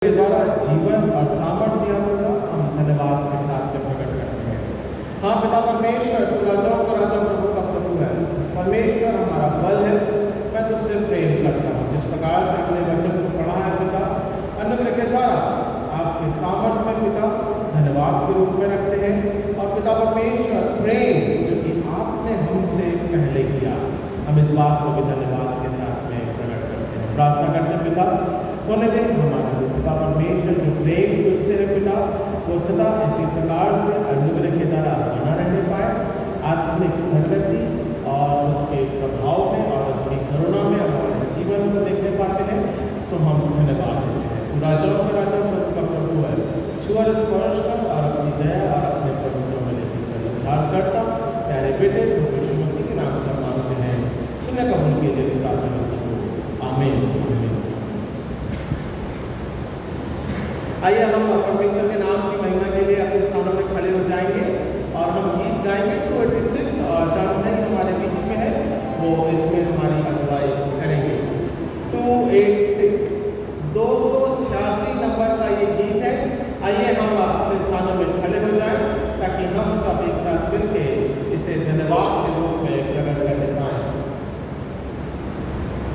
के द्वारा जीवन और सामर्थ्य दिया होगा, हम धन्यवाद के साथ में प्रकट करते हैं। हाँ पिता परमेश्वर, तू राजाओं का राजा, प्रभु का प्रभु है। परमेश्वर हमारा बल है। मैं तुझसे प्रेम करता हूँ। जिस प्रकार से हमने वचन को पढ़ा है पिता, अनुग्रह के द्वारा आपके सामर्थ्य में पिता धन्यवाद के रूप में रखते हैं। और पिता परमेश्वर प्रेम जो कि आपने हमसे पहले किया, हम इस बात को भी धन्यवाद के साथ में प्रकट करते हैं। प्रार्थना करते हैं पिता, होने दें हमारा जो पिता परमेश्वर जो प्रेम तुझसे है पिता, वो सदा इसी प्रकार से अनुग्रह के द्वारा बना रहने पाए। आत्मिक संगति और उसके प्रभाव में और उसकी करुणा में हमारे जीवन को देखने पाते हैं। सो हम धन्यवाद देते हैं। तू राजाओं का राजा, प्रभु का प्रभु है। छुआ स्पर्श कर और अपनी दया और अपने पवित्र में लेकर चलो। उद्धार करता प्यारे बेटे प्रभु यीशु मसीह के नाम से मांगते हैं, सुने कबूल कीजिए इस प्रार्थना को। आमीन। आइए हम परमेश्वर के नाम की महिमा के लिए अपने स्थानों में खड़े हो जाएंगे और हम गीत गाएंगे। 286 और जान भाई हमारे बीच में है, वो इसमें हमारी अगुवाई करेंगे। 286 286 नंबर का ये गीत है। आइए हम अपने स्थानों में खड़े हो जाएं ताकि हम सब एक साथ मिलकर इसे धन्यवाद के रूप में प्रकट कर पाएं।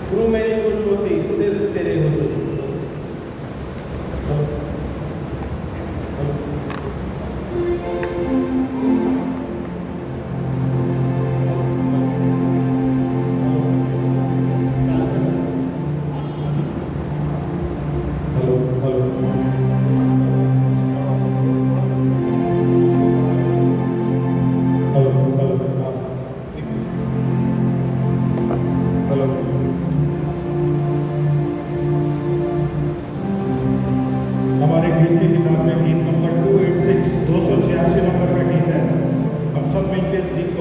गुरु मेरी खुश होती सिर्फ तेरे हुजूर।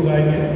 Amen.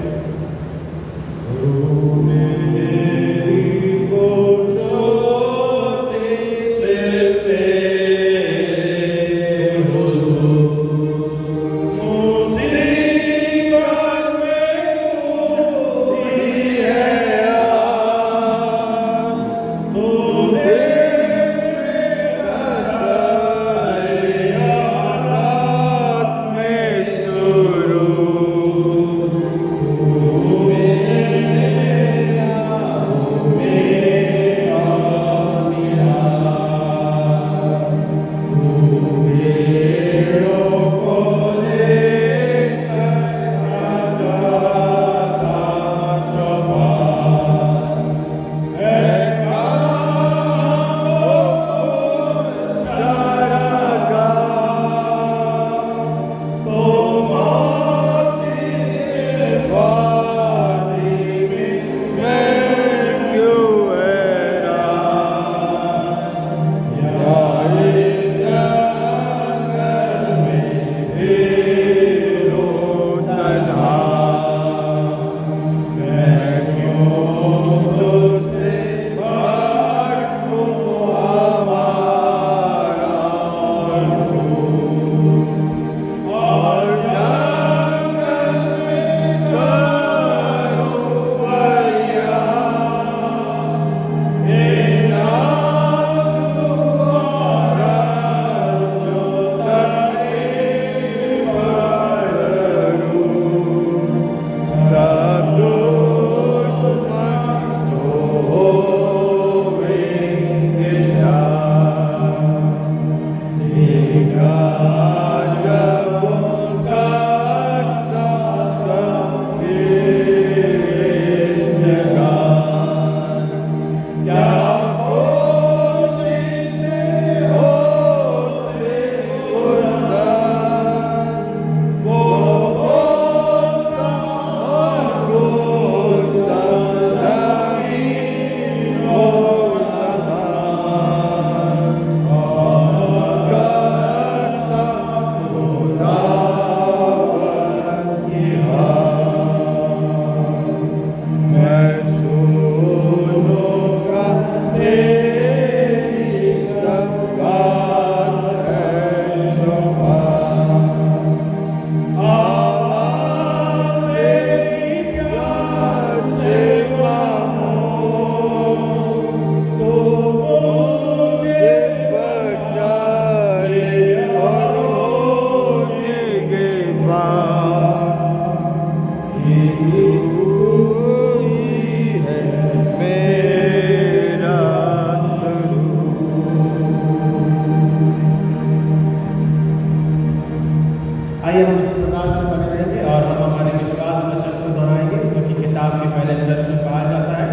आइए हम इस प्रकार से बने रहेंगे और हम हमारे विश्वास वचन को दोहराएंगे, जो कि किताब के पहले दस में कहा जाता है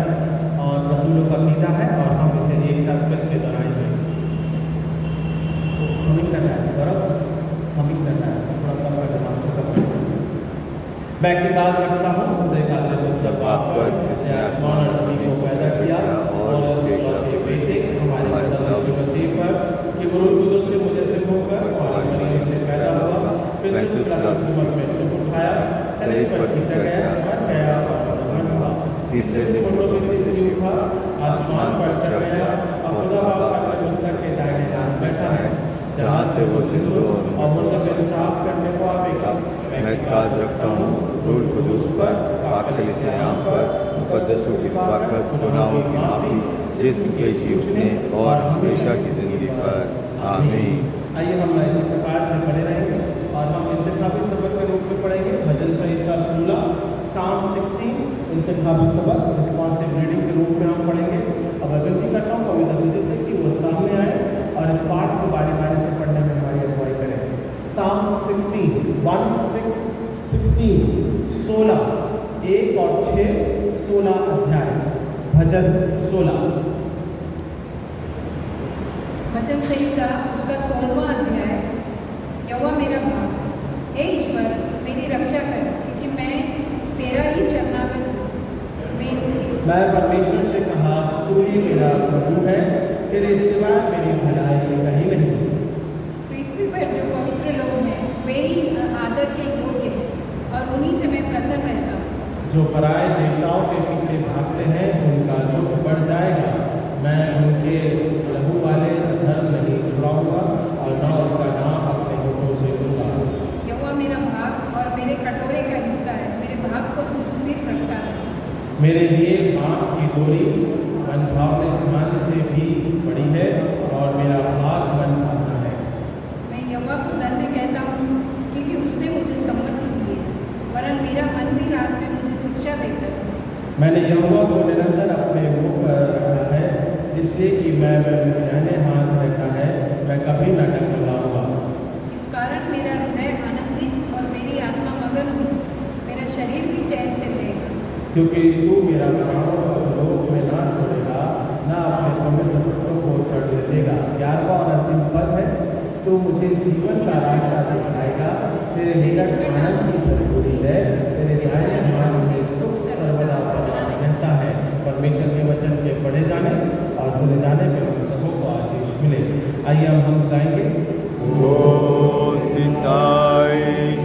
और रसूलों का कीदा है, और हम इसे एक साथ करके दोहराएंगे। हमिंग करना है, गौरव हमिंग करना है, थोड़ा कम करके मास्टर का। मैं किताब रखता हूँ खुदा कादिर मतलब बाप पर, जिसने आसमान और ज़मीन को पैदा किया, और उसके बेटे हमारे खुदा यीशु मसीह पर, कि वो रूह कुदूस से मुझे से होकर और मरियम से पैदा हुआ, फिर दूसरा हुकूमत में दुख उठाया, शरीर पर खींचा गया, मर गया और दफन हुआ, तीसरे दिन मुर्दों में से जी उठा, आसमान पर चढ़ गया और खुदा बाप का मुद्दा के दाहिने हाथ बैठा है, जहाँ से वो जिंदों और मुर्दों का इंसाफ करने को आवेगा। मैं इत्मीनान रखता हूँ रूह कुदूस पर, पाक कलीसिया पर, मुकद्दसों की ताकत, गुनाहों की माफ़ी, जिस्म के जी उठने और हमेशा की ज़िंदगी पर। आमीन। आइए हम इसी प्रकार से बने रहेंगे और हम इंतखाबी सबक के रूप में पढ़ेंगे भजन संहिता 16, साम 16 इंतखाबी सबक रिस्पॉन्सिव रीडिंग के रूप में हम पढ़ेंगे। अब विनती करता हूँ पवित्र हृदय से कि वो सामने आए और इस पाठ को बारी बारी से पढ़ने में हमारी अगुवाई करें। साम 16, 16, 1 और 6, 16 अध्याय, भजन 16। भजन संहिता उसका 16वां अध्याय। यहोवा मेरा भाग, हे ईश्वर मेरी रक्षा कर, क्योंकि मैं तेरा ही शरणागत हूँ। मैं परमेश्वर से कहा, तू ही मेरा प्रभु है, तेरे सिवाय मेरी भलाई कहीं नहीं। पृथ्वी पर जो पवित्र लोग हैं वे ही आदर के योग्य हैं, और उन्हीं से मैं प्रसन्न रहता हूँ। जो पराये देवताओं के पीछे भागते हैं उनका दुख बढ़ जाएगा। मैं उनके लहू वाले धर्म नहीं छुड़ाऊंगा और न उसका नाम अपने होठों से लूंगा। यहोवा मेरा भाग और मेरे कटोरे का हिस्सा है, मेरे भाग को तू स्थिर रखता है। मेरे लिए भाग की डोरी मन भावने स्थान से भी बड़ी है और मेरा भाग मन भावना है। मैं यहोवा को धन्य कहता हूँ, क्योंकि उसने मुझे सम्मति दी है, वरन मेरा मन भी रात में मुझे शिक्षा देता है। मैंने यहोवा को निरंतर अपने मुँह पर रखा है, इसलिए कि मैं दाहिने हाथ रखा है, मैं कभी न टकराऊंगा। इस कारण मेरा हृदय आनंदित और मेरी आत्मा मगन हुई, मेरा शरीर भी चैन से रहेगा। क्योंकि तू मेरा प्राणों को लोक में ना छोड़ेगा, ना अपने पवित्र पुत्रों को सड़ने देगा। 11वां और अंतिम पद है, तू मुझे जीवन का रास्ता दिखाएगा, तेरे निकट आनंद की भरपूरी है, तेरे दाहिने हाथ में सुख सर्वदा रहता है। परमेश्वर के वचन के पढ़े जाने और सुने जाने में हम सबों को आशीष मिले। आइए हम गाएंगे। O Sitais